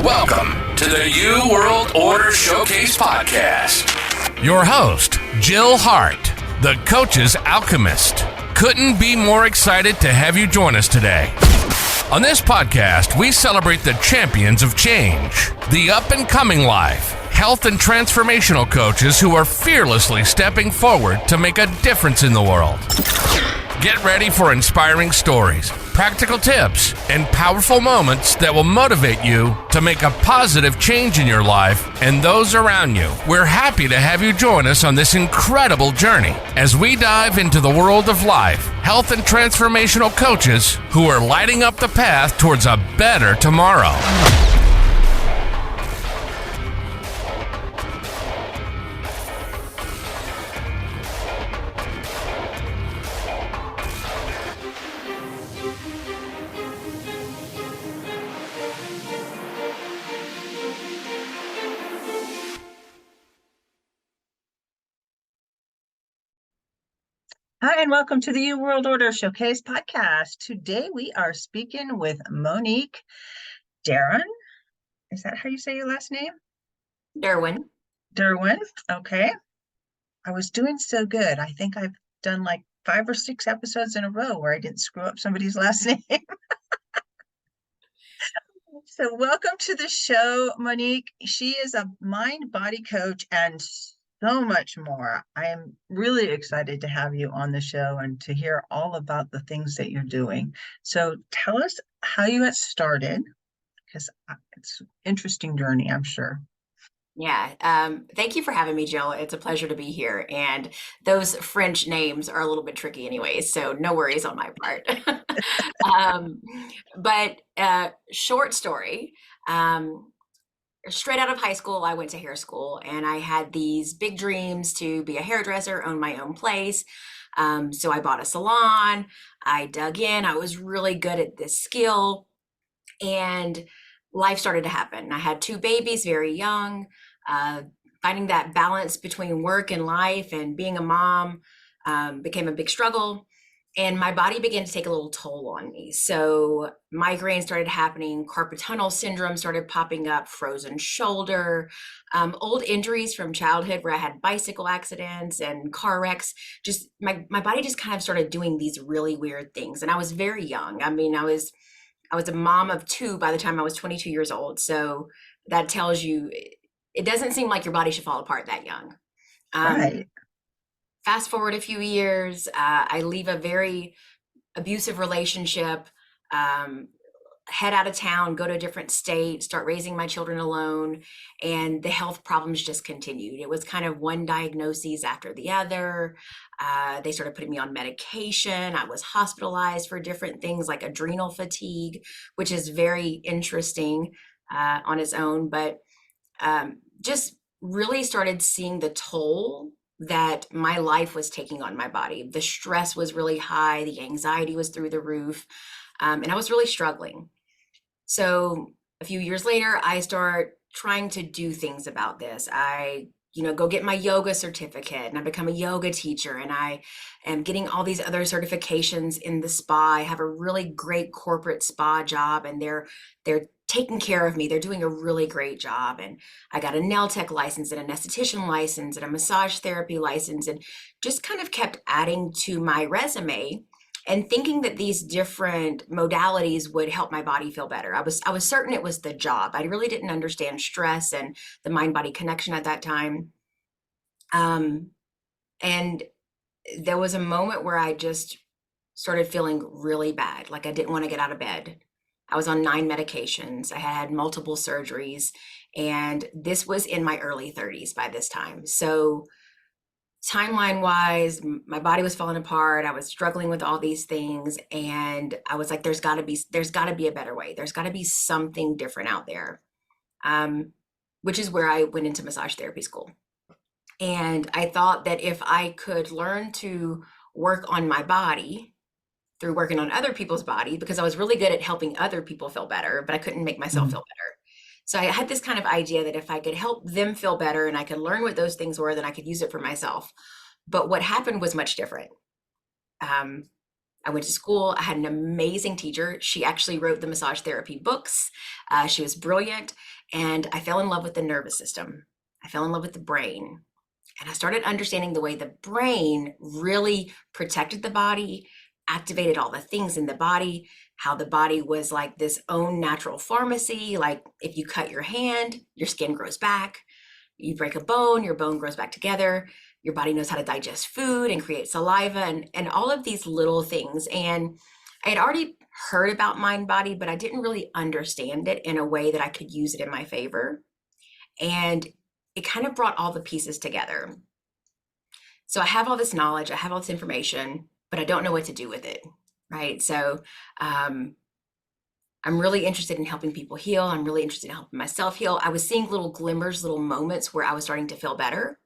Welcome to the New World Order Showcase Podcast. Your host, Jill Hart, the Coach's Alchemist. Couldn't be more excited to have you join us today. On this podcast, we celebrate the champions of change, the up-and-coming life, health and transformational coaches who are fearlessly stepping forward to make a difference in the world. Get ready for inspiring stories, practical tips, and powerful moments that will motivate you to make a positive change in your life and those around you. We're happy to have you join us on this incredible journey as we dive into the world of life, health, and transformational coaches who are lighting up the path towards a better tomorrow. Hi, and welcome to the New World Order Showcase Podcast. Today we are speaking with Monique Derouen. Is that how you say your last name? Derouen. Derouen, okay. I was doing so good. I think I've done like 5 or 6 episodes in a row where I didn't screw up somebody's last name. So welcome to the show, Monique. She is a mind-body coach and so much more. I am really excited to have you on the show and to hear all about the things that you're doing. So tell us how you got started, because it's an interesting journey, I'm sure. Yeah. Thank you for having me, Jill. It's a pleasure to be here. And those French names are a little bit tricky anyways, so no worries on my part. But short story, straight out of high school, I went to hair school and I had these big dreams to be a hairdresser, own my own place. So I bought a salon, I dug in, I was really good at this skill, and life started to happen. I had 2 babies very young. Finding that balance between work and life and being a mom became a big struggle. And my body began to take a little toll on me. So migraines started happening, carpal tunnel syndrome started popping up, frozen shoulder, old injuries from childhood where I had bicycle accidents and car wrecks. Just my body just kind of started doing these really weird things. And I was very young. I mean, I was a mom of 2 by the time I was 22 years old. So that tells you it doesn't seem like your body should fall apart that young. Right. Fast forward a few years, I leave a very abusive relationship, head out of town, go to a different state, start raising my children alone, and the health problems just continued. It was kind of one diagnosis after the other. They started putting me on medication. I was hospitalized for different things like adrenal fatigue, which is very interesting on its own, but just really started seeing the toll that my life was taking on my body. The stress was really high, the anxiety was through the roof, and I was really struggling. So a few years later, I start trying to do things about this. I go get my yoga certificate and I become a yoga teacher, and I am getting all these other certifications in the spa. I have a really great corporate spa job, and they're taking care of me. They're doing a really great job. And I got a nail tech license and an esthetician license and a massage therapy license, and just kind of kept adding to my resume and thinking that these different modalities would help my body feel better. I was certain it was the job. I really didn't understand stress and the mind-body connection at that time. And there was a moment where I just started feeling really bad. Like I didn't want to get out of bed. I was on 9 medications. I had multiple surgeries, and this was in my early 30s by this time. So timeline wise, my body was falling apart. I was struggling with all these things. And I was like, there's gotta be a better way. There's gotta be something different out there. Which is where I went into massage therapy school. And I thought that if I could learn to work on my body through working on other people's body, because I was really good at helping other people feel better, but I couldn't make myself feel better. So I had this kind of idea that if I could help them feel better and I could learn what those things were, then I could use it for myself. But what happened was much different. I went to school. I had an amazing teacher. She actually wrote the massage therapy books. She was brilliant. And I fell in love with the nervous system. I fell in love with the brain. And I started understanding the way the brain really protected the body, activated all the things in the body, how the body was like this own natural pharmacy. Like if you cut your hand, your skin grows back. You break a bone, your bone grows back together. Your body knows how to digest food and create saliva and all of these little things. And I had already heard about mind body, but I didn't really understand it in a way that I could use it in my favor. And it kind of brought all the pieces together. So I have all this knowledge, I have all this information, but I don't know what to do with it, right? So I'm really interested in helping people heal. I'm really interested in helping myself heal. I was seeing little glimmers, little moments where I was starting to feel better,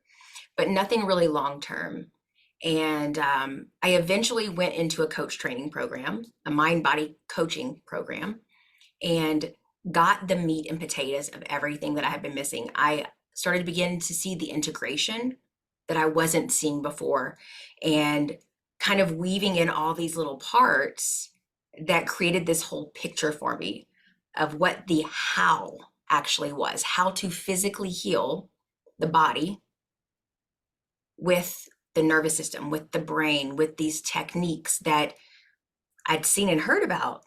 but nothing really long term. And I eventually went into a coach training program, a mind body coaching program, and got the meat and potatoes of everything that I had been missing. I started to begin to see the integration that I wasn't seeing before, and kind of weaving in all these little parts that created this whole picture for me of what the how actually was, how to physically heal the body with the nervous system, with the brain, with these techniques that I'd seen and heard about,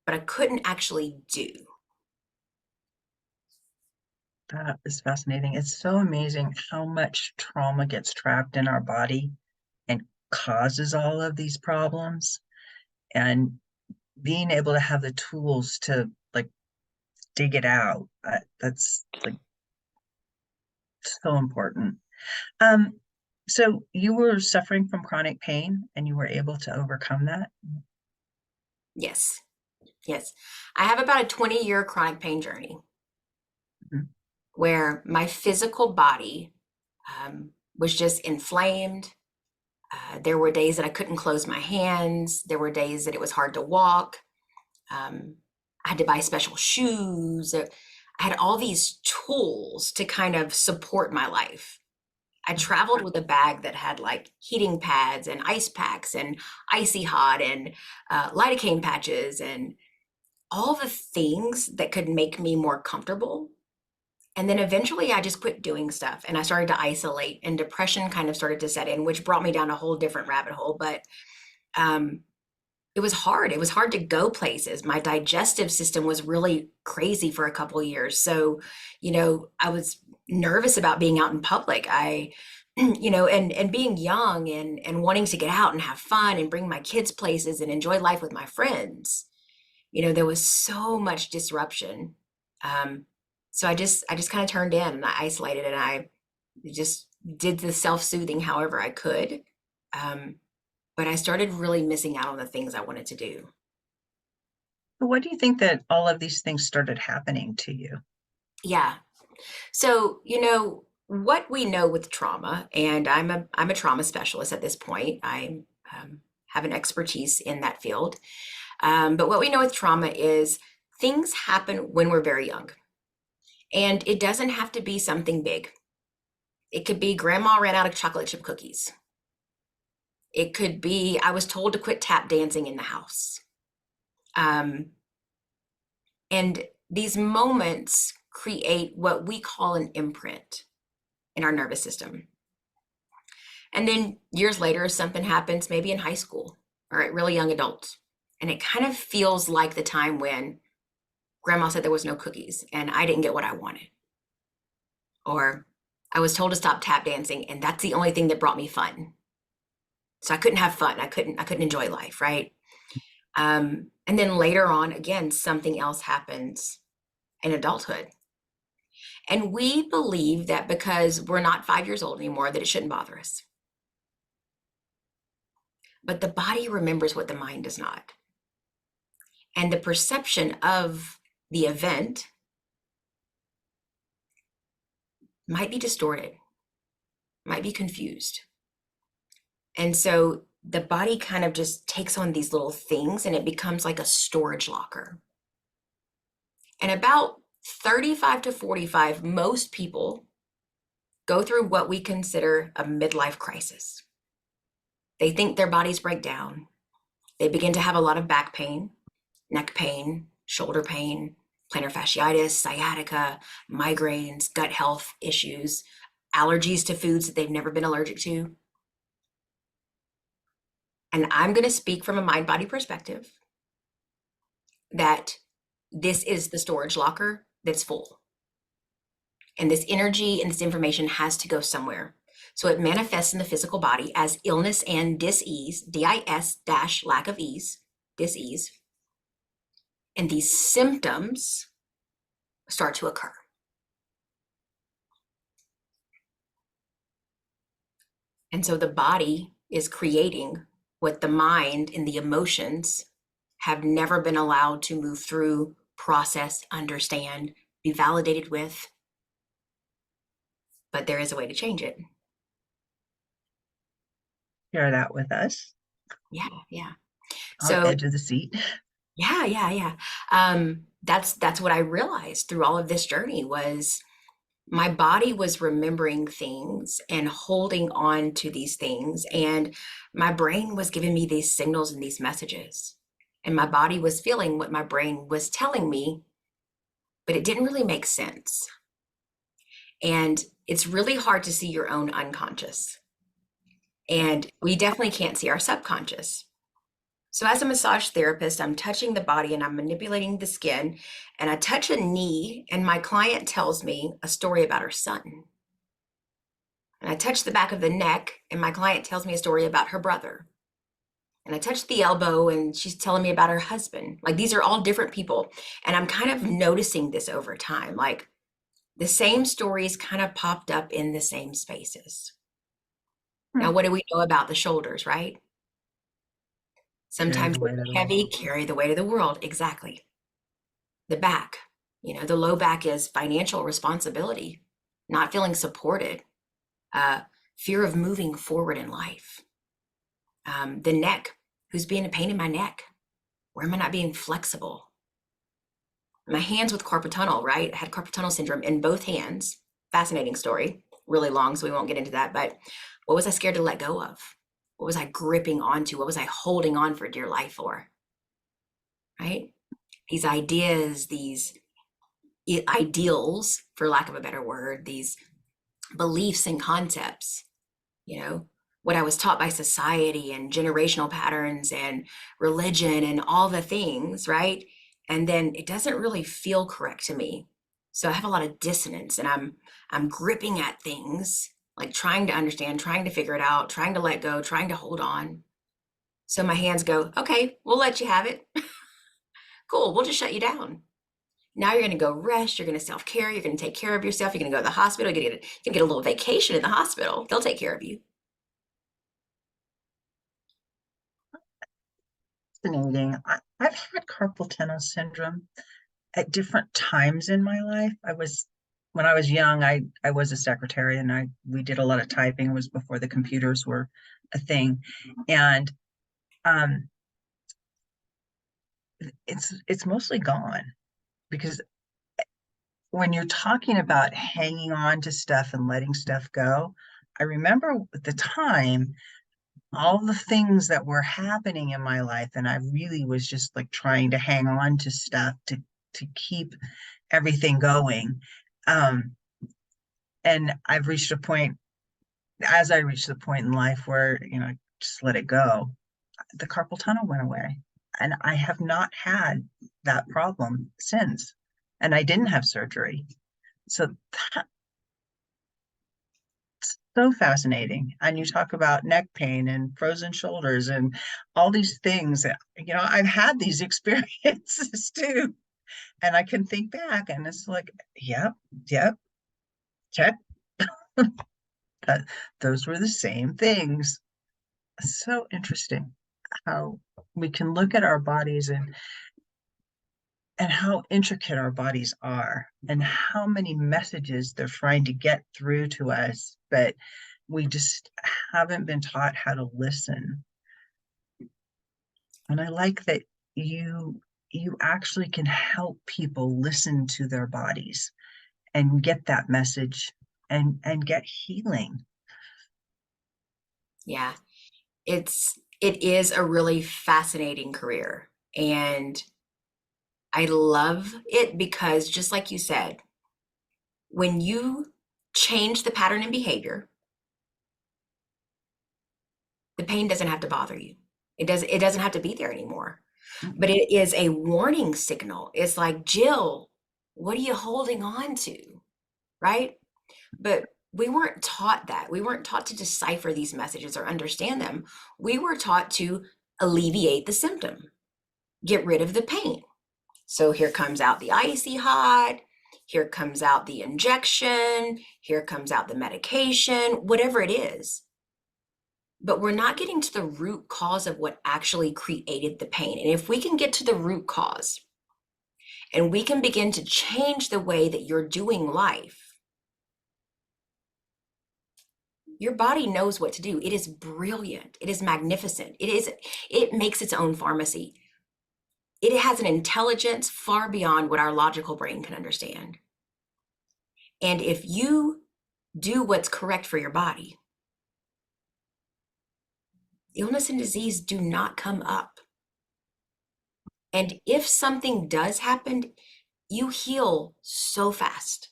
but I couldn't actually do. That is fascinating. It's so amazing how much trauma gets trapped in our body and causes all of these problems. And being able to have the tools to like dig it out, that's like so important. So you were suffering from chronic pain and you were able to overcome that? Yes. Yes. I have about a 20-year chronic pain journey Mhm. where my physical body was just inflamed. There were days that I couldn't close my hands. There were days that it was hard to walk. I had to buy special shoes. I had all these tools to kind of support my life. I traveled with a bag that had like heating pads and ice packs and icy hot and lidocaine patches and all the things that could make me more comfortable. And then eventually I just quit doing stuff and I started to isolate, and depression kind of started to set in, which brought me down a whole different rabbit hole. But it was hard. It was hard to go places. My digestive system was really crazy for a couple of years. So, I was nervous about being out in public. And being young and wanting to get out and have fun and bring my kids places and enjoy life with my friends. There was so much disruption. So I just kind of turned in and I isolated and I just did the self-soothing however I could. But I started really missing out on the things I wanted to do. But what do you think that all of these things started happening to you? Yeah. So, what we know with trauma, and I'm a trauma specialist at this point. I have an expertise in that field. But what we know with trauma is things happen when we're very young. And it doesn't have to be something big. It could be grandma ran out of chocolate chip cookies. It could be I was told to quit tap dancing in the house. And these moments create what we call an imprint in our nervous system. And then years later, something happens, maybe in high school or at really young adults. And it kind of feels like the time when grandma said there was no cookies and I didn't get what I wanted. Or I was told to stop tap dancing and that's the only thing that brought me fun. So I couldn't have fun. I couldn't enjoy life, right? And then later on, again, something else happens in adulthood. And we believe that because we're not 5 years old anymore, that it shouldn't bother us. But the body remembers what the mind does not. And the perception of the event might be distorted, might be confused. And so the body kind of just takes on these little things and it becomes like a storage locker. And about 35 to 45, most people go through what we consider a midlife crisis. They think their bodies break down. They begin to have a lot of back pain, neck pain, shoulder pain, plantar fasciitis, sciatica, migraines, gut health issues, allergies to foods that they've never been allergic to. And I'm going to speak from a mind body perspective that this is the storage locker that's full. And this energy and this information has to go somewhere. So it manifests in the physical body as illness and dis-ease, D-I-S dash lack of ease, dis-ease. And these symptoms start to occur. And so the body is creating what the mind and the emotions have never been allowed to move through, process, understand, be validated with. But there is a way to change it. Share that with us. Yeah. On the So edge of the seat. yeah. That's what I realized through all of this journey was my body was remembering things and holding on to these things. And my brain was giving me these signals and these messages. And my body was feeling what my brain was telling me, but it didn't really make sense. And it's really hard to see your own unconscious. And we definitely can't see our subconscious. So as a massage therapist, I'm touching the body and I'm manipulating the skin, and I touch a knee and my client tells me a story about her son. And I touch the back of the neck and my client tells me a story about her brother. And I touch the elbow and she's telling me about her husband. Like, these are all different people. And I'm kind of noticing this over time. Like, the same stories kind of popped up in the same spaces. Now, what do we know about the shoulders, right? Sometimes we're heavy, carry the weight of the world. Exactly. The back, the low back is financial responsibility, not feeling supported, fear of moving forward in life. The neck, who's being a pain in my neck? Where am I not being flexible? My hands with carpal tunnel, right? I had carpal tunnel syndrome in both hands. Fascinating story, really long, so we won't get into that. But what was I scared to let go of? What was I gripping onto? What was I holding on for dear life for? Right? These ideas, these ideals, for lack of a better word, these beliefs and concepts, what I was taught by society and generational patterns and religion and all the things, right? And then it doesn't really feel correct to me. So I have a lot of dissonance and I'm gripping at things, like trying to understand, trying to figure it out, trying to let go, trying to hold on. So my hands go, okay, we'll let you have it. Cool, we'll just shut you down. Now you're going to go rest, you're going to self-care, you're going to take care of yourself, you're going to go to the hospital, you're going to get a little vacation in the hospital. They'll take care of you. Fascinating. I've had carpal tunnel syndrome at different times in my life. When I was young, I was a secretary and we did a lot of typing. It was before the computers were a thing. And it's mostly gone, because when you're talking about hanging on to stuff and letting stuff go, I remember at the time all the things that were happening in my life, and I really was just like trying to hang on to stuff to keep everything going. And I've reached a point, as I reached the point in life where, just let it go, the carpal tunnel went away. And I have not had that problem since. And I didn't have surgery. So that's so fascinating. And you talk about neck pain and frozen shoulders and all these things that, I've had these experiences too. And I can think back and it's like, yep, check. Those were the same things. So interesting how we can look at our bodies and how intricate our bodies are and how many messages they're trying to get through to us, but we just haven't been taught how to listen. And I like that you actually can help people listen to their bodies and get that message and get healing. Yeah, it's It is a really fascinating career. And I love it because, just like you said, when you change the pattern in behavior, the pain doesn't have to bother you. It doesn't have to be there anymore. But it is a warning signal. It's like, Jill, what are you holding on to? Right? But we weren't taught that. We weren't taught to decipher these messages or understand them. We were taught to alleviate the symptom, get rid of the pain. So here comes out the icy hot, here comes out the injection, here comes out the medication, whatever it is. But we're not getting to the root cause of what actually created the pain. And if we can get to the root cause and we can begin to change the way that you're doing life, your body knows what to do. It is brilliant. It is magnificent. It makes its own pharmacy. It has an intelligence far beyond what our logical brain can understand. And if you do what's correct for your body, illness and disease do not come up. And if something does happen, you heal so fast.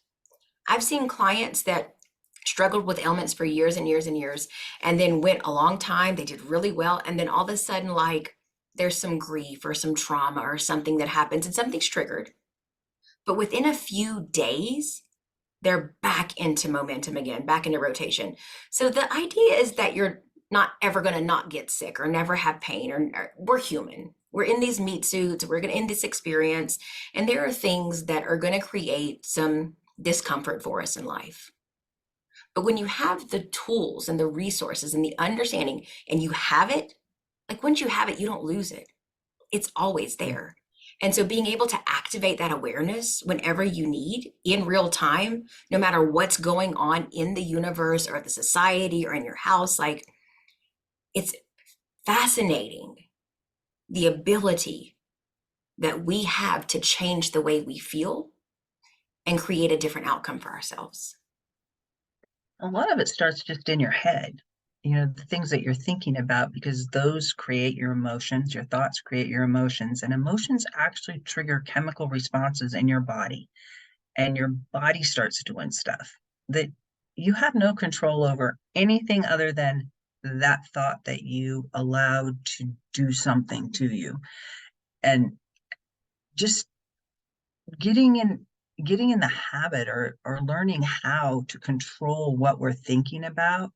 I've seen clients that struggled with ailments for years and years and years, and then went a long time, they did really well, and then all of a sudden, like, there's some grief or some trauma or something that happens and something's triggered. But within a few days, they're back into momentum again, back into rotation. So the idea is that you're not ever going to not get sick or never have pain, or we're human. We're in these meat suits, we're going to end this experience, and there are things that are going to create some discomfort for us in life. But when you have the tools and the resources and the understanding and you have it, like once you have it, you don't lose it. It's always there. And so being able to activate that awareness whenever you need in real time, no matter what's going on in the universe or the society or in your house, like, it's fascinating the ability that we have to change the way we feel and create a different outcome for ourselves. A lot of it starts just in your head, you know, the things that you're thinking about, because those create your emotions. Your thoughts create your emotions, and emotions actually trigger chemical responses in your body, and your body starts doing stuff that you have no control over anything other than that thought that you allowed to do something to you. And just getting in the habit, or learning how to control what we're thinking about,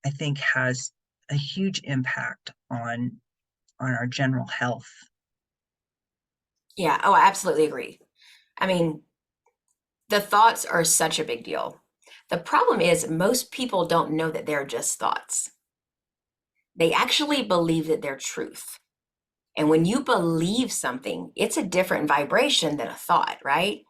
I think has a huge impact on our general health. Yeah, oh, I absolutely agree. I mean, the thoughts are such a big deal. The problem is most people don't know that they're just thoughts. They actually believe that they're truth. And when you believe something, it's a different vibration than a thought, right?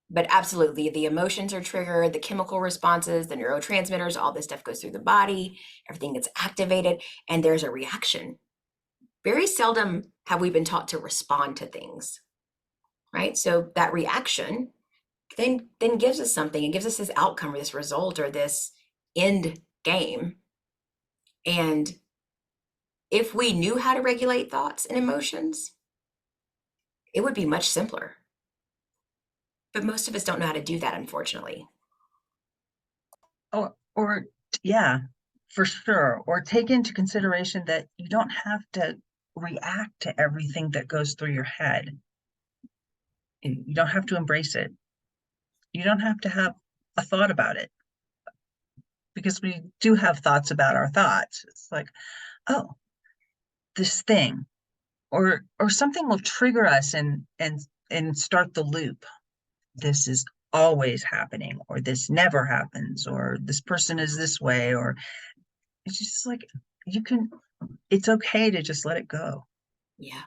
But absolutely, the emotions are triggered, the chemical responses, the neurotransmitters, all this stuff goes through the body, everything gets activated, and there's a reaction. Very seldom have we been taught to respond to things, right? So that reaction then gives us something. It gives us this outcome or this result or this end game. And if we knew how to regulate thoughts and emotions, it would be much simpler. But most of us don't know how to do that, unfortunately. Or yeah, for sure. Or take into consideration that you don't have to react to everything that goes through your head. You don't have to embrace it. You don't have to have a thought about it, because we do have thoughts about our thoughts. It's like, oh, this thing, or something will trigger us and start the loop. This is always happening, or this never happens, or this person is this way, or it's just like, it's okay to just let it go. Yeah.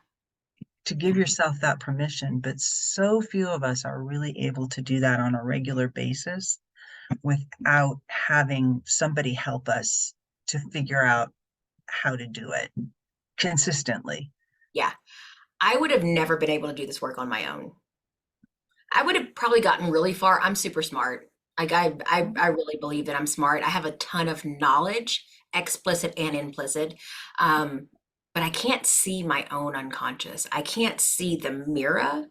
To give yourself that permission. But so few of us are really able to do that on a regular basis without having somebody help us to figure out how to do it consistently. Yeah. I would have never been able to do this work on my own. I would have probably gotten really far. I'm super smart. Like I really believe that I'm smart. I have a ton of knowledge explicit and implicit. But I can't see my own unconscious. I can't see the mirror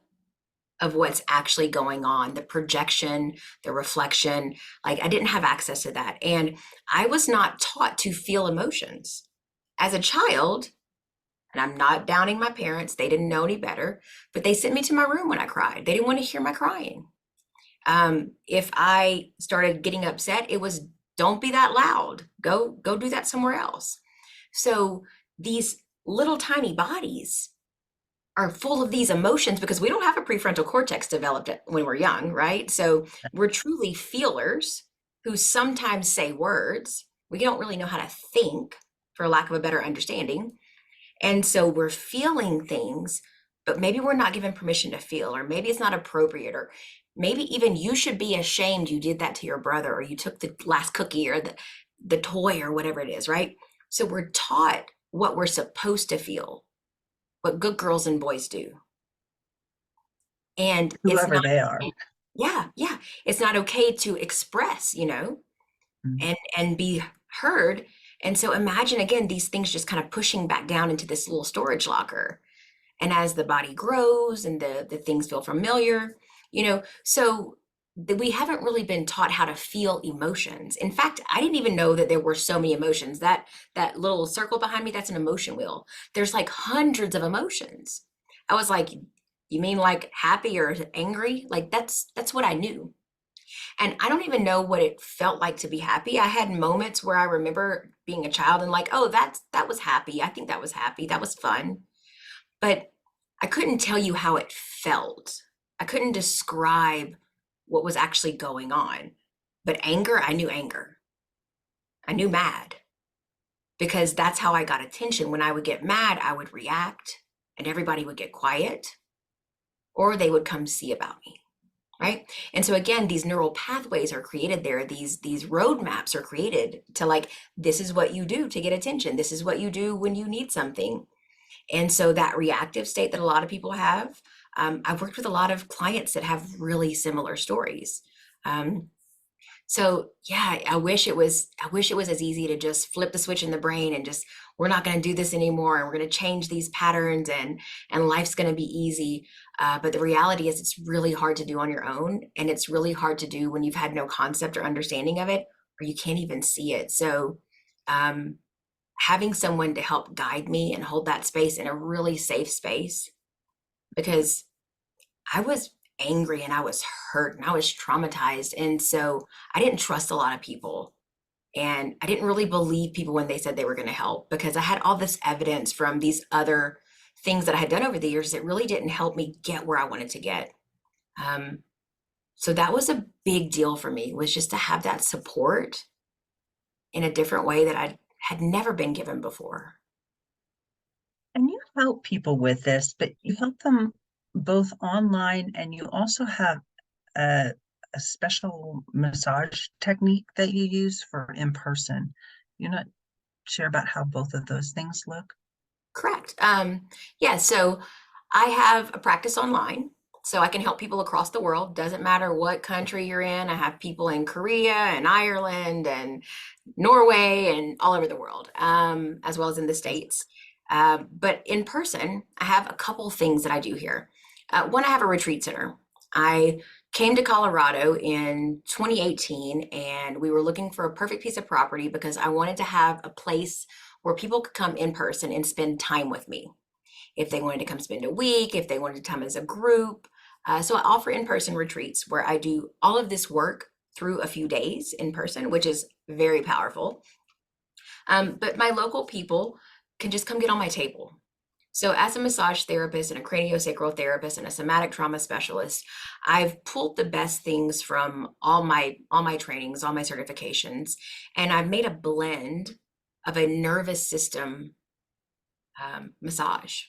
of what's actually going on, the projection, the reflection. Like I didn't have access to that. And I was not taught to feel emotions. As a child, and I'm not downing my parents, they didn't know any better, but they sent me to my room when I cried. They didn't want to hear my crying. If I started getting upset, it was, don't be that loud. Go do that somewhere else. So these little tiny bodies are full of these emotions because we don't have a prefrontal cortex developed when we're young, right? So we're truly feelers who sometimes say words. We don't really know how to think, for lack of a better understanding. And so we're feeling things, but maybe we're not given permission to feel, or maybe it's not appropriate, or maybe even you should be ashamed you did that to your brother, or you took the last cookie or the toy or whatever it is, right? So we're taught what we're supposed to feel, what good girls and boys do. And it's Whoever not, they are. yeah, it's not okay to express, and be heard. And so imagine again, these things just kind of pushing back down into this little storage locker. And as the body grows and the things feel familiar, so we haven't really been taught how to feel emotions. In fact, I didn't even know that there were so many emotions. That little circle behind me, that's an emotion wheel. There's like hundreds of emotions. I was like, you mean like happy or angry? Like that's what I knew. And I don't even know what it felt like to be happy. I had moments where I remember being a child and like, oh, that was happy. I think that was happy. That was fun. But I couldn't tell you how it felt. I couldn't describe what was actually going on. But anger, I knew anger. I knew mad, because that's how I got attention. When I would get mad, I would react and everybody would get quiet, or they would come see about me, right? And so again, these neural pathways are created there. These roadmaps are created to like, this is what you do to get attention. This is what you do when you need something. And so that reactive state that a lot of people have, I've worked with a lot of clients that have really similar stories. So yeah, I wish it was as easy to just flip the switch in the brain and just, we're not going to do this anymore, and we're going to change these patterns, and life's going to be easy. But the reality is it's really hard to do on your own, and it's really hard to do when you've had no concept or understanding of it, or you can't even see it. So having someone to help guide me and hold that space in a really safe space, because I was angry and I was hurt and I was traumatized. And so I didn't trust a lot of people. And I didn't really believe people when they said they were going to help, because I had all this evidence from these other things that I had done over the years that really didn't help me get where I wanted to get. So that was a big deal for me, was just to have that support in a different way that I had never been given before. And you help people with this, but you help them both online, and you also have a special massage technique that you use for in person. You're not sure about how both of those things look? Correct. Yeah, so I have a practice online, so I can help people across the world. Doesn't matter what country you're in. I have people in Korea and Ireland and Norway and all over the world, as well as in the States. But in person, I have a couple things that I do here. One, I have a retreat center. I came to Colorado in 2018, and we were looking for a perfect piece of property because I wanted to have a place where people could come in person and spend time with me. If they wanted to come spend a week, if they wanted to come as a group. So I offer in-person retreats where I do all of this work through a few days in person, which is very powerful. But my local people can just come get on my table. So as a massage therapist and a craniosacral therapist and a somatic trauma specialist, I've pulled the best things from all my trainings, all my certifications, and I've made a blend of a nervous system massage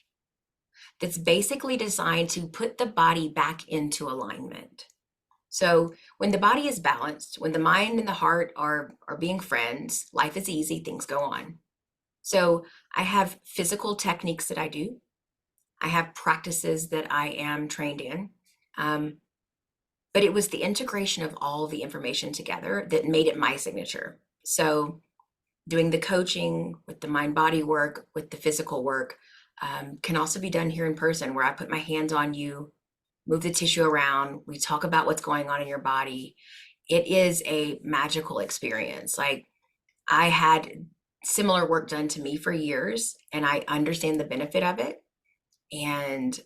that's basically designed to put the body back into alignment. So when the body is balanced, when the mind and the heart are being friends, life is easy, things go on. So I have physical techniques that I do. I have practices that I am trained in. But it was the integration of all the information together that made it my signature. So doing the coaching with the mind body work, with the physical work, can also be done here in person, where I put my hands on you, move the tissue around. We talk about what's going on in your body. It is a magical experience. Like, I had similar work done to me for years, and I understand the benefit of it. And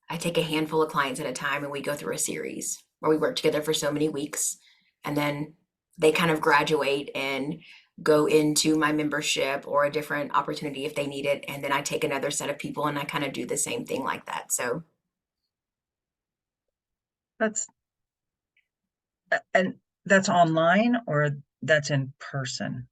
I take a handful of clients at a time, and we go through a series where we work together for so many weeks, and then they kind of graduate and go into my membership or a different opportunity if they need it. And then I take another set of people and I kind of do the same thing like that. So That's and that's online or that's in person?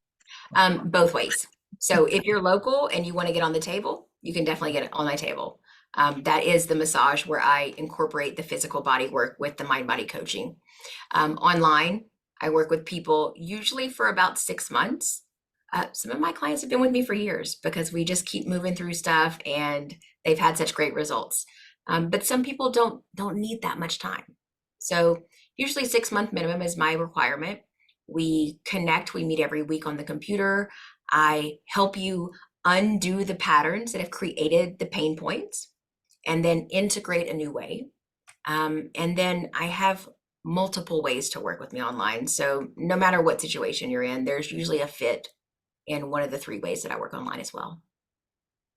both ways. So if you're local and you want to get on the table, you can definitely get it on my table. That is the massage where I incorporate the physical body work with the mind body coaching. Online, I work with people usually for about 6 months. Some of my clients have been with me for years because we just keep moving through stuff and they've had such great results. But some people don't need that much time. So usually 6 month minimum is my requirement. We connect, we meet every week on the computer. I help you undo the patterns that have created the pain points and then integrate a new way. And then I have multiple ways to work with me online. So no matter what situation you're in, there's usually a fit in one of the 3 ways that I work online as well.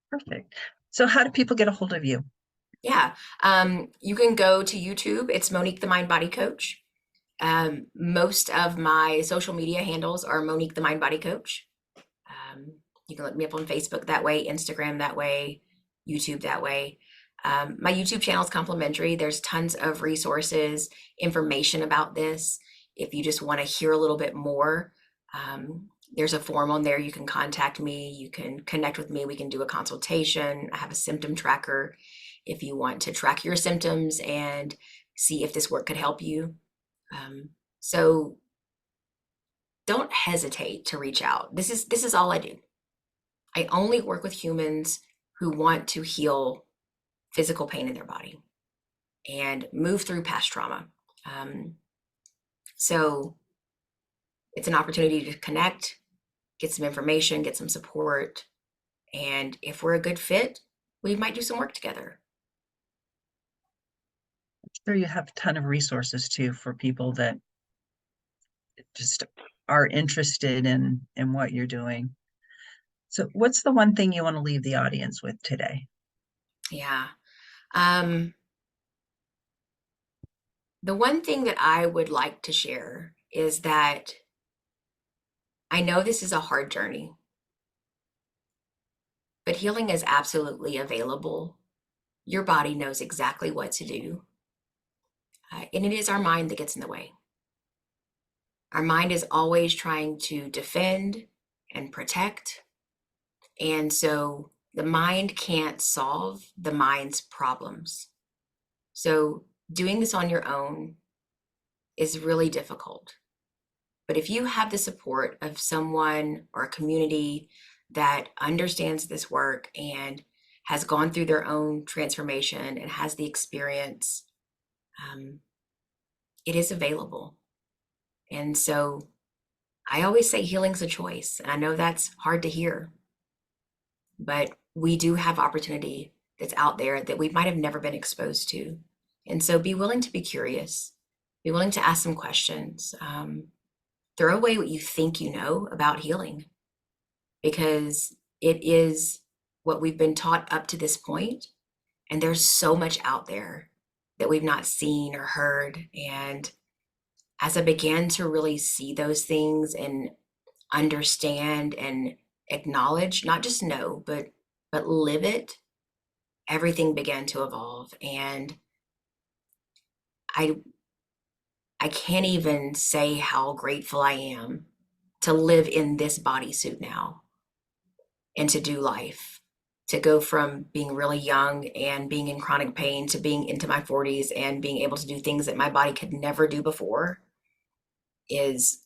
Perfect. So how do people get a hold of you? Yeah. You can go to YouTube. It's Monique the Mind Body Coach. Most of my social media handles are Monique the Mind Body Coach. You can look me up on Facebook that way, Instagram that way, YouTube that way. My YouTube channel is complimentary. There's tons of resources, information about this. If you just want to hear a little bit more, there's a form on there. You can contact me. You can connect with me. We can do a consultation. I have a symptom tracker if you want to track your symptoms and see if this work could help you. So don't hesitate to reach out. This is all I do. I only work with humans who want to heal physical pain in their body and move through past trauma. So it's an opportunity to connect, get some information, get some support. And if we're a good fit, we might do some work together. I'm sure you have a ton of resources too for people that just are interested in what you're doing. So what's the one thing you want to leave the audience with today? Yeah. The one thing that I would like to share is that I know this is a hard journey, but healing is absolutely available. Your body knows exactly what to do. And it is our mind that gets in the way. Our mind is always trying to defend and protect. And so the mind can't solve the mind's problems. So doing this on your own is really difficult. But if you have the support of someone or a community that understands this work and has gone through their own transformation and has the experience, it is available. And so I always say healing's a choice. And I know that's hard to hear, but we do have opportunity that's out there that we might have never been exposed to. And so be willing to be curious, be willing to ask some questions. Throw away what you think you know about healing, because it is what we've been taught up to this point, and there's so much out there that we've not seen or heard. And as I began to really see those things and understand and acknowledge, not just know, but live it, everything began to evolve. And I can't even say how grateful I am to live in this bodysuit now and to do life, to go from being really young and being in chronic pain to being into my 40s and being able to do things that my body could never do before is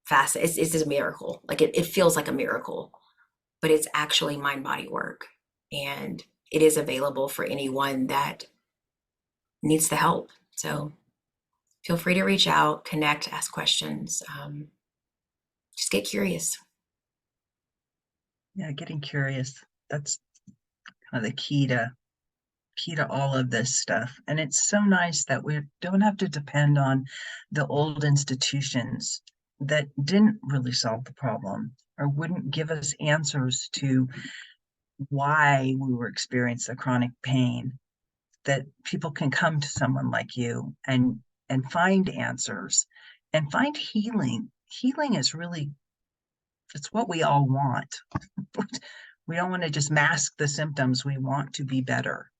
fast. It's a miracle. Like it feels like a miracle, but it's actually mind body work. And it is available for anyone that needs the help. So feel free to reach out, connect, ask questions. just get curious. Yeah, getting curious. That's kind of the key to all of this stuff. And it's so nice that we don't have to depend on the old institutions that didn't really solve the problem or wouldn't give us answers to why we were experiencing the chronic pain. That people can come to someone like you and find answers and find healing. Healing is really, it's what we all want. We don't want to just mask the symptoms. We want to be better.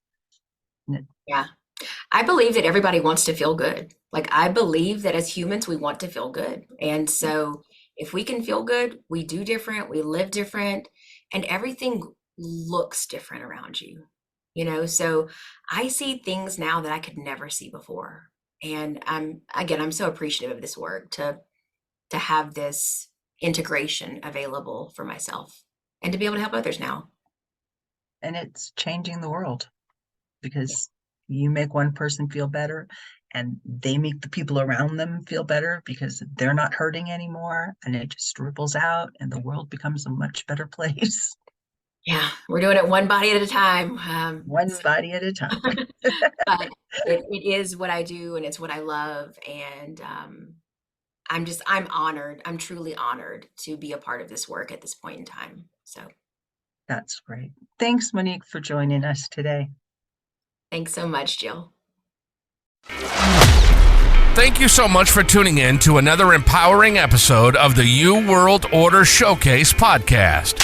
Yeah. I believe that everybody wants to feel good. Like, I believe that as humans, we want to feel good. And so if we can feel good, we do different, we live different, and everything looks different around you. You know, so I see things now that I could never see before. And I'm so appreciative of this work to have this integration available for myself and to be able to help others now. And it's changing the world because you make one person feel better and they make the people around them feel better because they're not hurting anymore, and it just ripples out and the world becomes a much better place. Yeah, we're doing it one body at a time. One body at a time. But it is what I do and it's what I love. And I'm honored. I'm truly honored to be a part of this work at this point in time. So That's great. Thanks, Monique, for joining us today. thanks so much, Jill. Thank you so much for tuning in to another empowering episode of the You World Order Showcase podcast.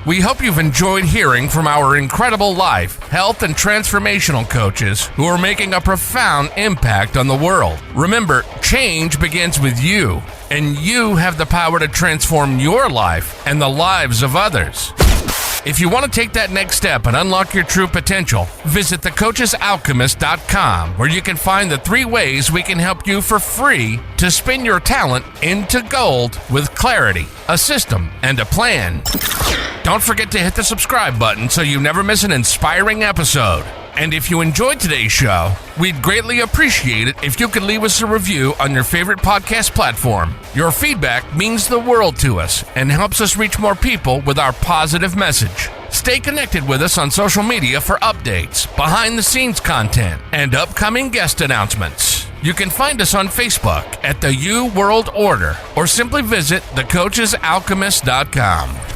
We hope you've enjoyed hearing from our incredible life, health, and transformational coaches who are making a profound impact on the world. Remember, change begins with you, and you have the power to transform your life and the lives of others. If you want to take that next step and unlock your true potential, visit thecoachesalchemist.com, where you can find the 3 ways we can help you for free to spin your talent into gold with clarity, a system, and a plan. Don't forget to hit the subscribe button so you never miss an inspiring episode. And if you enjoyed today's show, we'd greatly appreciate it if you could leave us a review on your favorite podcast platform. Your feedback means the world to us and helps us reach more people with our positive message. Stay connected with us on social media for updates, behind-the-scenes content, and upcoming guest announcements. You can find us on Facebook at the You World Order or simply visit thecoachesalchemist.com.